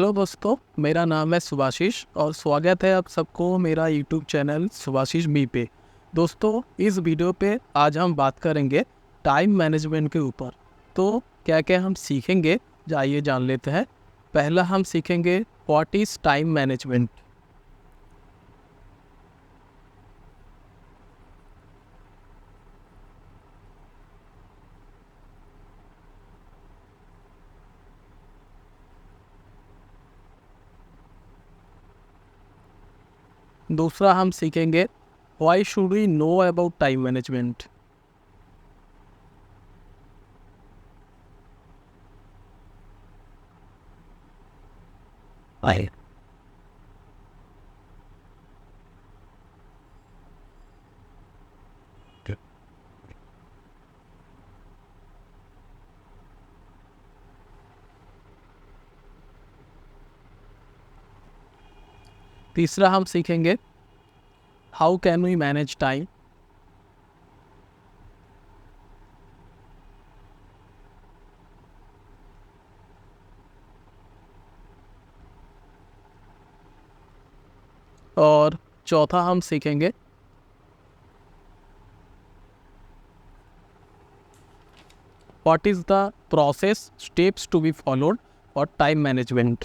Hello दोस्तों, मेरा नाम है सुभाशीष और स्वागत है आप सबको मेरा यूट्यूब चैनल सुभाशीष बी पे। दोस्तों, इस वीडियो पे आज हम बात करेंगे टाइम मैनेजमेंट के ऊपर। तो क्या क्या हम सीखेंगे, जाइए जान लेते हैं। पहला हम सीखेंगे व्हाट इज़ टाइम मैनेजमेंट। दूसरा हम सीखेंगे why should we know about time management. I तीसरा हम सीखेंगे how can we manage time. और चौथा हम सीखेंगे what is the process steps to be followed for time management.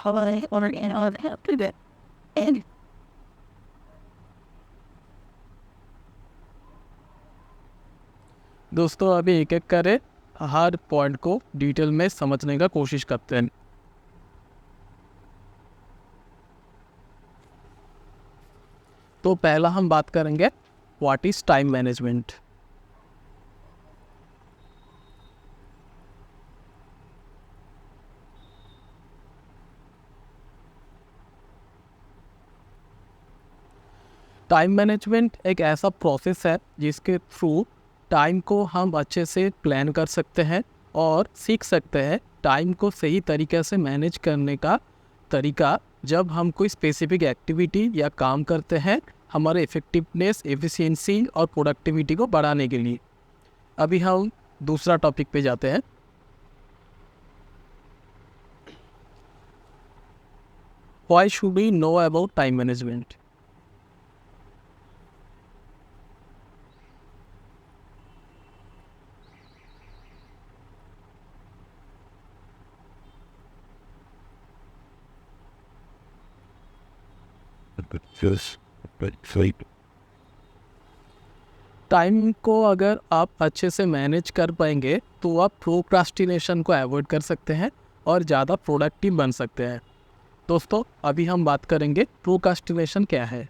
holiday or in on after that. And दोस्तों, अभी एक एक करे हर पॉइंट को डिटेल में समझने का कोशिश करते हैं। तो पहला हम बात करेंगे what is time management. Time management एक ऐसा प्रोसेस है जिसके थ्रू टाइम को हम अच्छे से प्लान कर सकते हैं और सीख सकते हैं टाइम को सही तरीके से मैनेज करने का तरीका। जब हम कोई स्पेसिफिक एक्टिविटी या काम करते हैं हमारे इफ़ेक्टिवनेस, एफिशिएंसी और प्रोडक्टिविटी को बढ़ाने के लिए। अभी हम दूसरा टॉपिक पे जाते हैं। Why should we know about time management. just sleep. Time को अगर आप अच्छे से मैनेज कर पाएंगे तो आप प्रोक्रास्टिनेशन को अवॉइड कर सकते हैं और ज़्यादा प्रोडक्टिव बन सकते हैं। दोस्तों, अभी हम बात करेंगे प्रोक्रास्टिनेशन क्या है।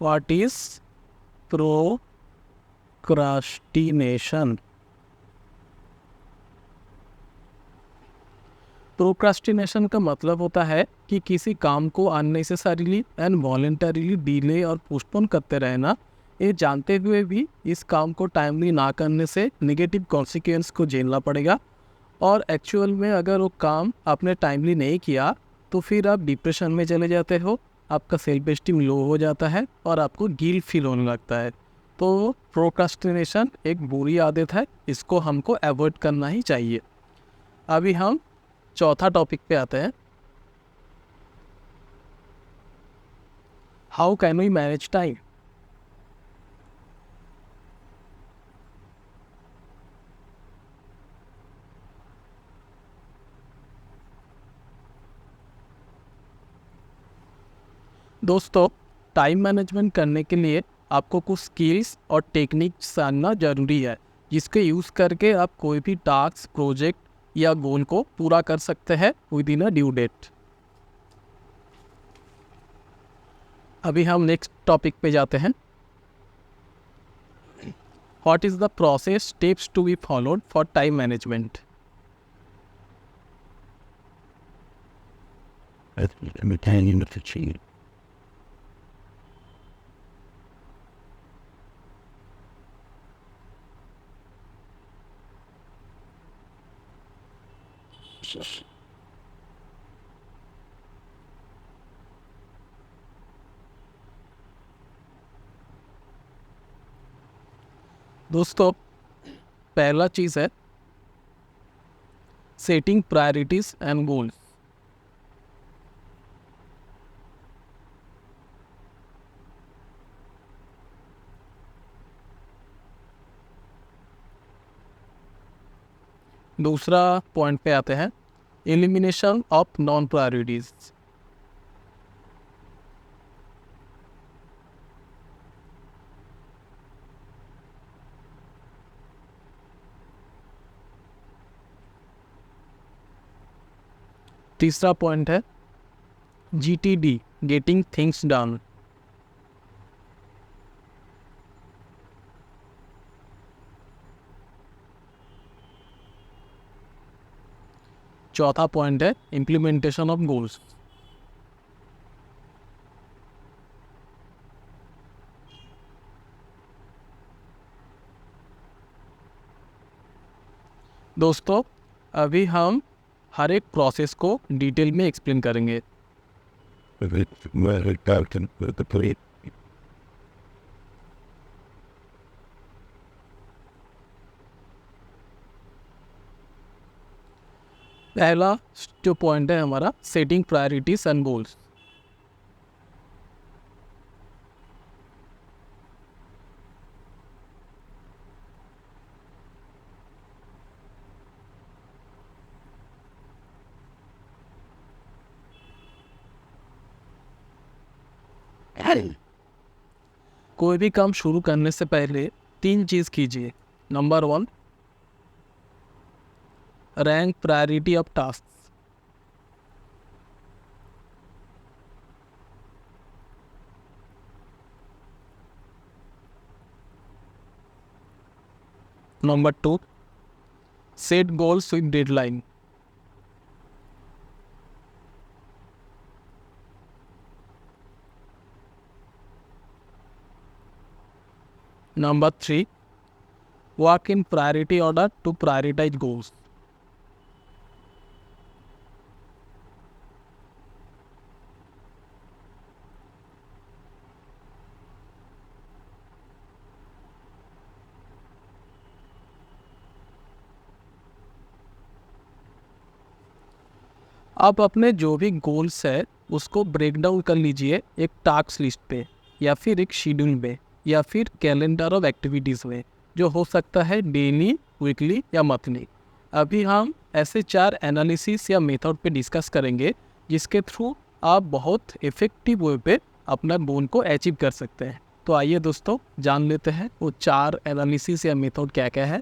What is procrastination. प्रोक्रास्टिनेशन का मतलब होता है कि किसी काम को अननेसेसरीली एंड वॉलेंटरीली डिले और पोस्टपोन करते रहना, ये जानते हुए भी इस काम को टाइमली ना करने से नेगेटिव कॉन्सिक्वेंस को झेलना पड़ेगा। और एक्चुअल में अगर वो काम आपने टाइमली नहीं किया तो फिर आप डिप्रेशन में चले जाते हो, आपका सेल्फ एस्टीम लो हो जाता है और आपको गिल्ट फील होने लगता है। तो प्रोक्रास्टिनेशन एक बुरी आदत है, इसको हमको अवॉइड करना ही चाहिए। अभी हम चौथा टॉपिक पे आते हैं, how can we manage time. दोस्तों, टाइम मैनेजमेंट करने के लिए आपको कुछ स्किल्स और टेक्निक्स जानना ज़रूरी है जिसके यूज़ करके आप कोई भी टास्क, प्रोजेक्ट या गोल को पूरा कर सकते हैं within a due date. अभी हम नेक्स्ट टॉपिक पे जाते हैं, what is the process steps to be followed for time management. I'm Italian with the cheese. दोस्तों, पहला चीज़ है सेटिंग प्रायोरिटीज एंड गोल्स। दूसरा पॉइंट पे आते हैं, एलिमिनेशन ऑफ नॉन प्रायोरिटीज। तीसरा पॉइंट है GTD, गेटिंग थिंग्स डन। चौथा पॉइंट है इम्प्लीमेंटेशन ऑफ गोल्स। दोस्तों, अभी हम हर एक प्रोसेस को डिटेल में एक्सप्लेन करेंगे। Well, Captain, the police. पहला जो पॉइंट है हमारा सेटिंग प्रायोरिटीज एंड गोल्स। कोई भी काम शुरू करने से पहले 3 चीज़ कीजिए। Number 1, rank priority of task. Number 2, set goals with deadline. Number 3, work in priority order to prioritize goals. आप अपने जो भी गोल्स है उसको ब्रेक डाउन कर लीजिए एक टास्क लिस्ट पे, या फिर एक शेड्यूल पे, या फिर कैलेंडर ऑफ एक्टिविटीज़ में, जो हो सकता है डेली, वीकली या मंथली। अभी हम ऐसे 4 एनालिसिस या मेथड पे डिस्कस करेंगे जिसके थ्रू आप बहुत इफ़ेक्टिव वे पे अपना गोल को अचीव कर सकते हैं। तो आइए दोस्तों, जान लेते हैं वो 4 एनालिसिस या मेथड क्या क्या है।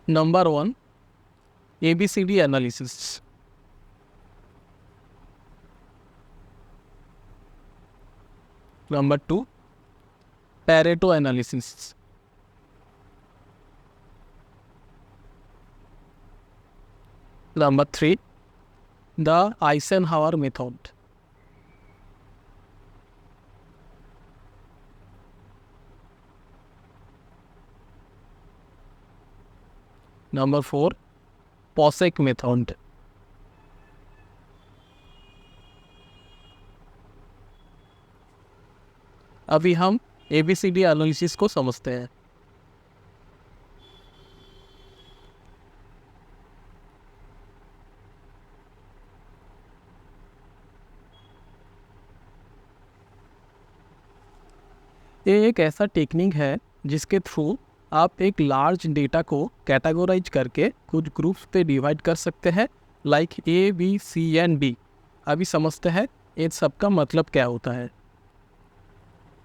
Number 1, ABCD analysis. Number 2, Pareto analysis. Number 3, the Eisenhower method. Number 4, POSEC method. अभी हम ABCD एनालिसिस को समझते हैं। ये एक ऐसा टेक्निक है जिसके थ्रू आप एक लार्ज डेटा को कैटेगराइज करके कुछ ग्रुप्स पे डिवाइड कर सकते हैं, like A, B, C and D। अभी समझते हैं इन सब का मतलब क्या होता है।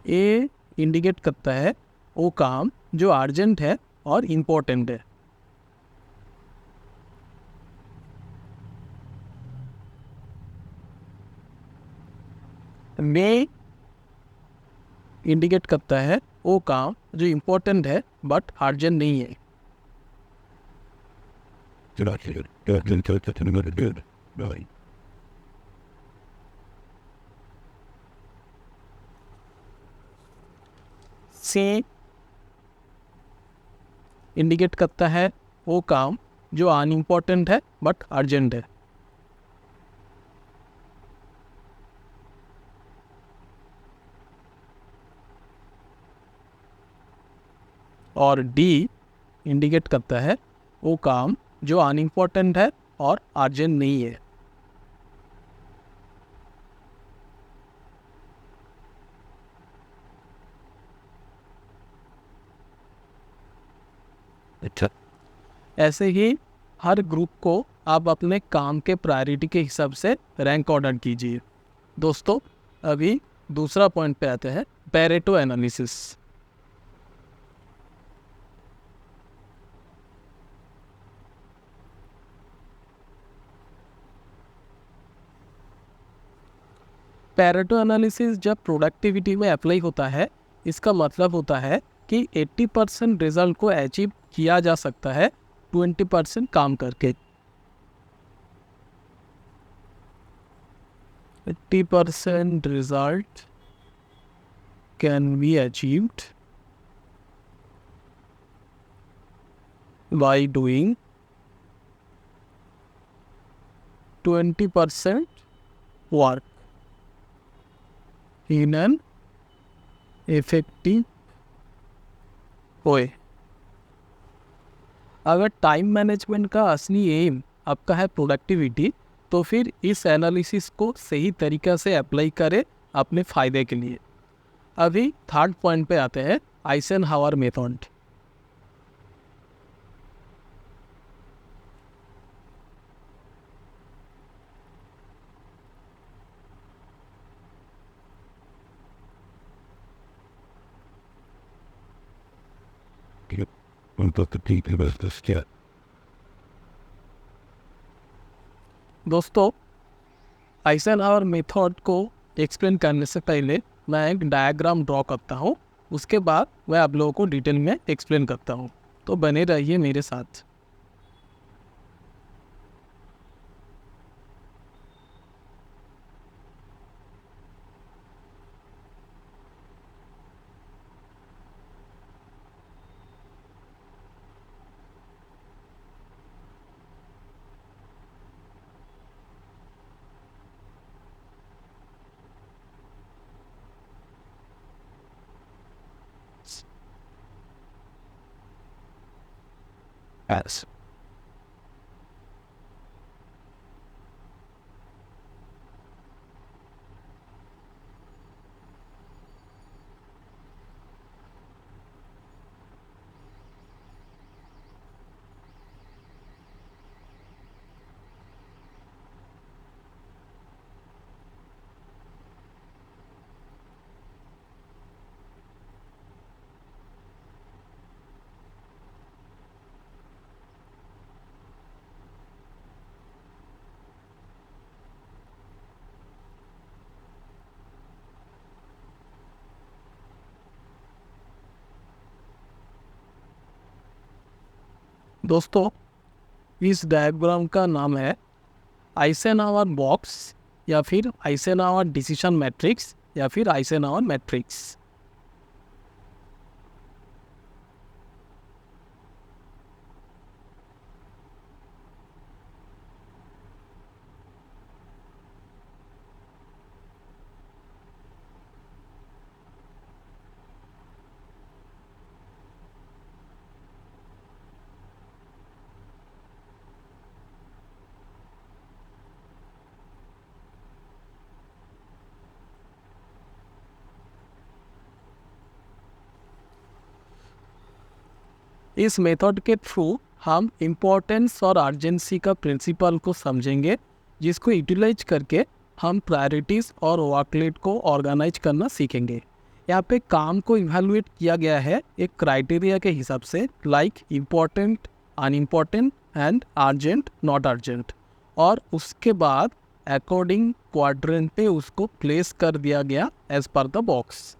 ए इंडिकेट करता है वो काम जो अर्जेंट है और इम्पोर्टेंट है। बी इंडिकेट करता है वो काम जो इम्पोर्टेंट है बट अर्जेंट नहीं है। Good. Good. Good. Good. Good. Good. Good. सी इंडिकेट करता है वो काम जो अनइम्पॉर्टेंट है बट अर्जेंट है। और डी इंडिकेट करता है वो काम जो अनइम्पॉर्टेंट है और अर्जेंट नहीं है। अच्छा, ऐसे ही हर ग्रुप को आप अपने काम के प्रायोरिटी के हिसाब से रैंक ऑर्डर कीजिए। दोस्तों, अभी दूसरा पॉइंट पे आते हैं, पेरेटो एनालिसिस। पेरेटो एनालिसिस जब प्रोडक्टिविटी में अप्लाई होता है, इसका मतलब होता है कि 80% रिजल्ट को अचीव किया जा सकता है 20% काम करके। 80% result can be achieved by doing 20% work in an effective way। अगर टाइम मैनेजमेंट का असली एम आपका है प्रोडक्टिविटी, तो फिर इस एनालिसिस को सही तरीक़ा से अप्लाई करें अपने फ़ायदे के लिए। अभी थर्ड पॉइंट पे आते हैं, आइजनहावर मेथड। दोस्तों, आइजनहावर मेथड को एक्सप्लेन करने से पहले मैं एक डायग्राम ड्रॉ करता हूँ, उसके बाद मैं आप लोगों को डिटेल में एक्सप्लेन करता हूँ, तो बने रहिए मेरे साथ। Yes. दोस्तों, इस डायग्राम का नाम है आइजनहावर बॉक्स, या फिर आइजनहावर डिसीजन मैट्रिक्स, या फिर आइजनहावर मैट्रिक्स। इस मेथड के थ्रू हम इम्पोर्टेंस और अर्जेंसी का प्रिंसिपल को समझेंगे, जिसको यूटिलाइज करके हम प्रायोरिटीज़ और वर्कलोड को ऑर्गेनाइज करना सीखेंगे। यहाँ पे काम को इवैल्यूएट किया गया है एक क्राइटेरिया के हिसाब से, like important, unimportant and urgent, not urgent, और उसके बाद अकॉर्डिंग क्वाड्रेंट पे उसको प्लेस कर दिया गया एज पर द बॉक्स।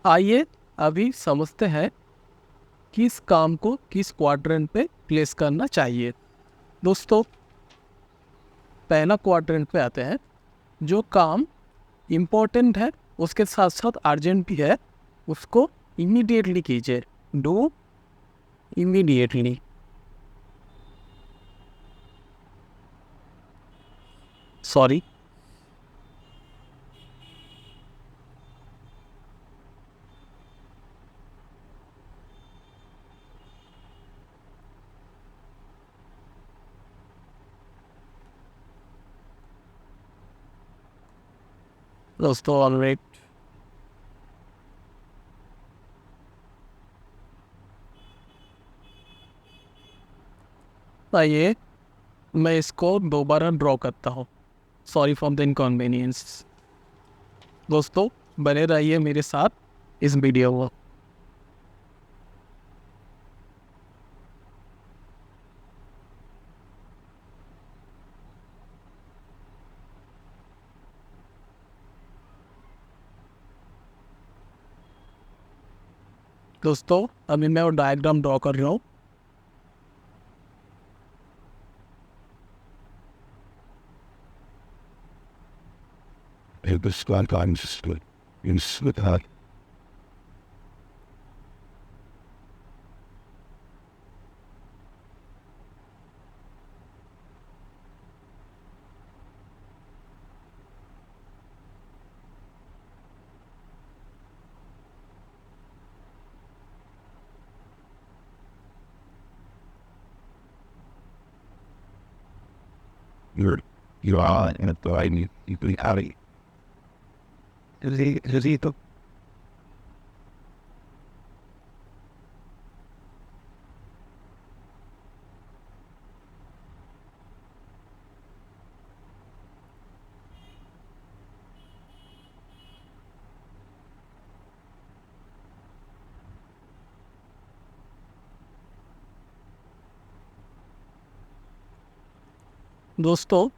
आइए अभी समझते हैं किस काम को किस क्वाड्रेंट पे प्लेस करना चाहिए। दोस्तों, पहला क्वाड्रेंट पे आते हैं, जो काम इम्पोर्टेंट है उसके साथ साथ अर्जेंट भी है, उसको इमीडिएटली कीजिए, डू इमीडिएटली। सॉरी, दोस्तों ऑलराइट, आइए मैं इसको दोबारा ड्रॉ करता हूँ। Sorry for the inconvenience. दोस्तों बने रहिए मेरे साथ इस वीडियो में। दोस्तों अभी मैं वो डायग्राम ड्रॉ कर रहा हूँ। The squad line is split. In split hut. You are in a blind, you can carry. Is he the दोस्तों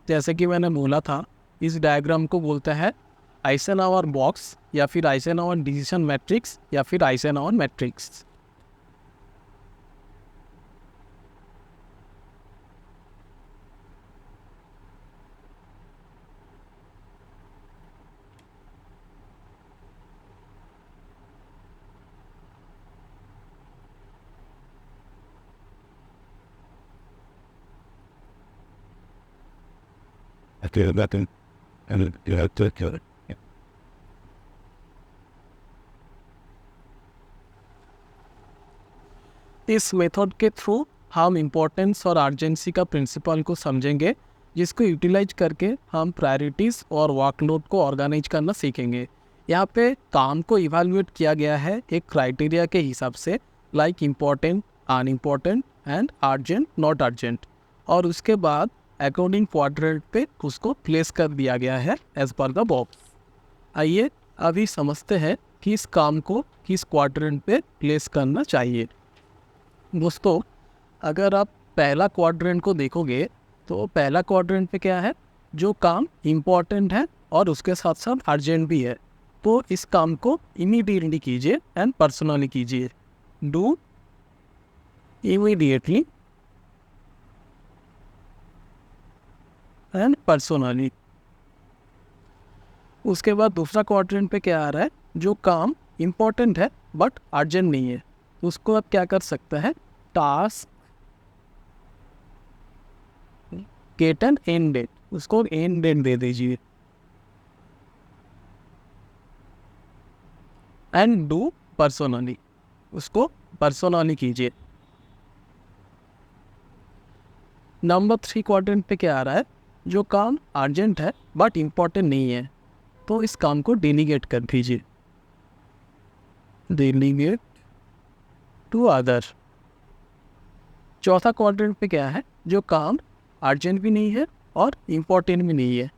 जैसे कि मैंने बोला था, इस डायग्राम को बोलता है आइसेनहावर बॉक्स या फिर आइसेनहावर डिसीजन मैट्रिक्स या फिर आइसेनहावर matrix. I feel nothing and you have to kill it. इस मेथड के थ्रू हम इम्पोर्टेंस और अर्जेंसी का प्रिंसिपल को समझेंगे, जिसको यूटिलाइज करके हम प्रायोरिटीज़ और वर्कलोड को ऑर्गेनाइज करना सीखेंगे। यहाँ पे काम को इवैल्यूएट किया गया है एक क्राइटेरिया के हिसाब से, like important, unimportant and urgent, not urgent, और उसके बाद अकॉर्डिंग क्वाड्रेंट पे उसको प्लेस कर दिया गया है एज पर द बॉक्स। आइए अभी समझते हैं कि इस काम को किस क्वाड्रेंट पे प्लेस करना चाहिए। दोस्तों अगर आप पहला क्वाड्रेंट को देखोगे तो पहला क्वाड्रेंट पे क्या है, जो काम इम्पॉर्टेंट है और उसके साथ साथ अर्जेंट भी है, तो इस काम को इमीडिएटली कीजिए एंड पर्सनली कीजिए, डू इमीडिएटली एंड पर्सनली। उसके बाद दूसरा क्वाड्रेंट पे क्या आ रहा है, जो काम इम्पॉर्टेंट है बट अर्जेंट नहीं है, उसको आप क्या कर सकते हैं, task get an end date, उसको एंड डेट दे दीजिए एंड डू पर्सनली, उसको पर्सनली कीजिए। नंबर 3 क्वाड्रेंट पे क्या आ रहा है, जो काम अर्जेंट है बट इम्पॉर्टेंट नहीं है, तो इस काम को डेलीगेट कर दीजिए, डेलीगेट टू अदर। चौथा क्वाड्रेंट पे क्या है, जो काम अर्जेंट भी नहीं है और इम्पॉर्टेंट भी नहीं है,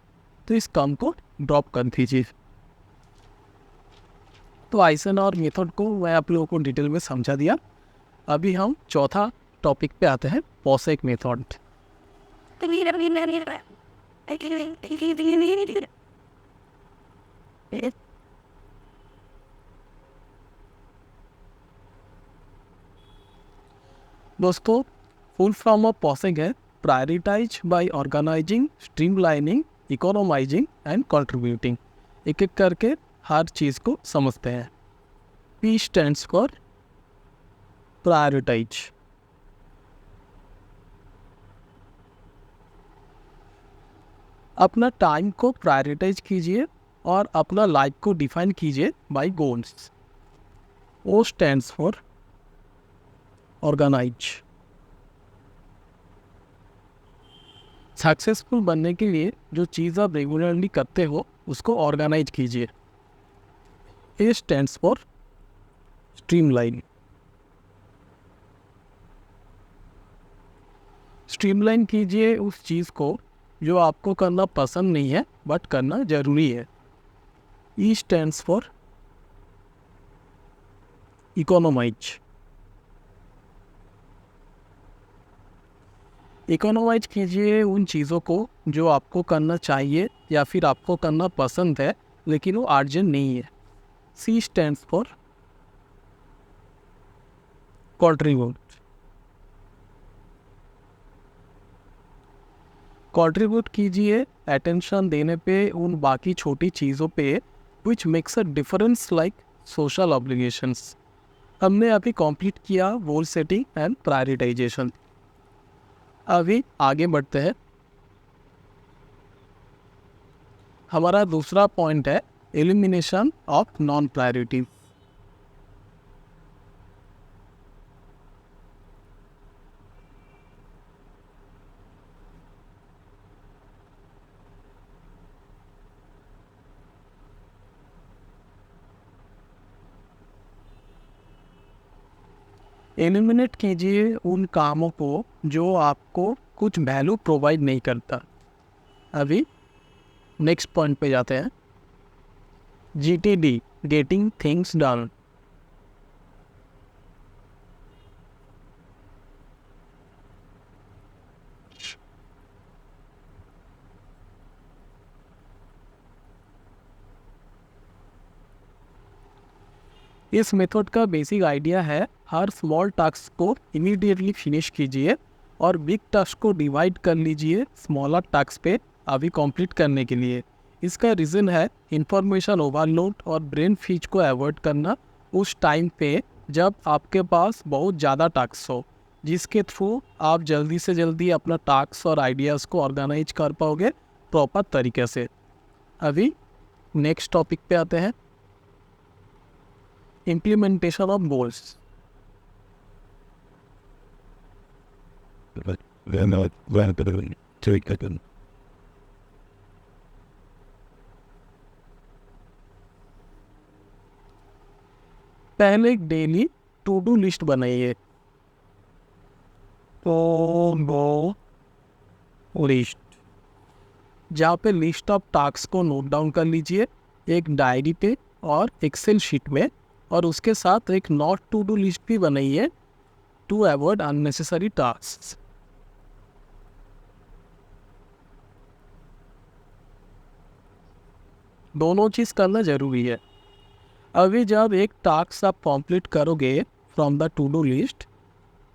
तो इस काम को ड्रॉप कर दीजिए। तो आइसेनहावर मेथड को मैं आप लोगों को डिटेल में समझा दिया। अभी हम चौथा टॉपिक पे आते हैं, पोसेक मेथड। दोस्तों फुल फॉर्म ऑफ पोसेक है prioritise by organising, streamlining, economising and contributing. एक एक करके हर चीज़ को समझते हैं। P stands for prioritize. अपना टाइम को प्रायोरिटाइज कीजिए और अपना लाइफ को डिफाइन कीजिए by goals. O stands for organize. Successful बनने के लिए जो चीज़ आप रेगुलरली करते हो उसको ऑर्गेनाइज कीजिए. A stands for streamline. Streamline कीजिए उस चीज़ को जो आपको करना पसंद नहीं है बट करना ज़रूरी है. E stands for economise. Economise कीजिए उन चीज़ों को जो आपको करना चाहिए या फिर आपको करना पसंद है लेकिन वो अर्जेंट नहीं है. C stands for contribute. Contribute कीजिए अटेंशन देने पे उन बाकी छोटी चीज़ों पे which makes a difference like social obligations. हमने अभी कंप्लीट किया गोल सेटिंग एंड प्रायोरिटाइजेशन. अभी आगे बढ़ते हैं. हमारा दूसरा पॉइंट है elimination of non priority. Eliminate कीजिए उन कामों को जो आपको कुछ वैल्यू प्रोवाइड नहीं करता. अभी नेक्स्ट पॉइंट पे जाते हैं. GTD getting things done. इस मेथड का बेसिक आइडिया है हर स्मॉल टास्क को इमीडिएटली फिनिश कीजिए और बिग टास्क को डिवाइड कर लीजिए स्मॉलर टास्क पे अभी कंप्लीट करने के लिए. इसका रीज़न है इंफॉर्मेशन ओवरलोड और ब्रेन फीज को अवॉइड करना उस टाइम पे जब आपके पास बहुत ज़्यादा टास्क हो, जिसके थ्रू आप जल्दी से जल्दी अपना टास्क और आइडियाज़ को ऑर्गेनाइज कर पाओगे प्रॉपर तरीके से. अभी नेक्स्ट टॉपिक पे आते हैं. Implementation of goals. पहले एक डेली टू डू लिस्ट बनाइए. लिस्ट जहाँ पे लिस्ट ऑफ टास्क को नोट डाउन कर लीजिए एक डायरी पे और एक्सेल शीट में, और उसके साथ एक नॉट टू डू लिस्ट भी बनाइए टू अवॉइड अननेसेसरी टास्क. दोनों चीज़ करना ज़रूरी है. अभी जब एक टास्क आप कंप्लीट करोगे from the two do list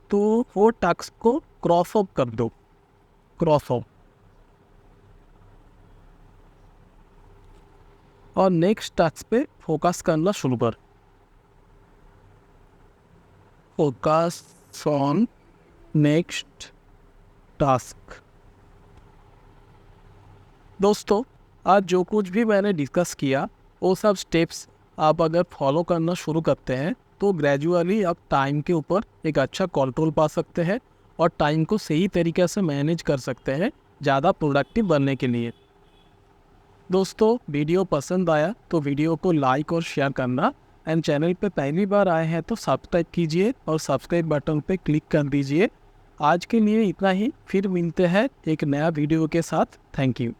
तो वो टास्क को क्रॉस ऑफ कर दो. Cross of. और नेक्स्ट टास्क पे फोकस करना शुरू कर. Focus on next task. दोस्तों, आज जो कुछ भी मैंने डिस्कस किया वो सब स्टेप्स आप अगर फॉलो करना शुरू करते हैं तो ग्रेजुअली आप टाइम के ऊपर एक अच्छा कंट्रोल पा सकते हैं और टाइम को सही तरीके से मैनेज कर सकते हैं ज़्यादा प्रोडक्टिव बनने के लिए. दोस्तों, वीडियो पसंद आया तो वीडियो को लाइक और शेयर करना, एंड चैनल पे पहली बार आए हैं तो सब्सक्राइब कीजिए और सब्सक्राइब बटन पे क्लिक कर दीजिए. आज के लिए इतना ही. फिर मिलते हैं एक नया वीडियो के साथ. Thank you.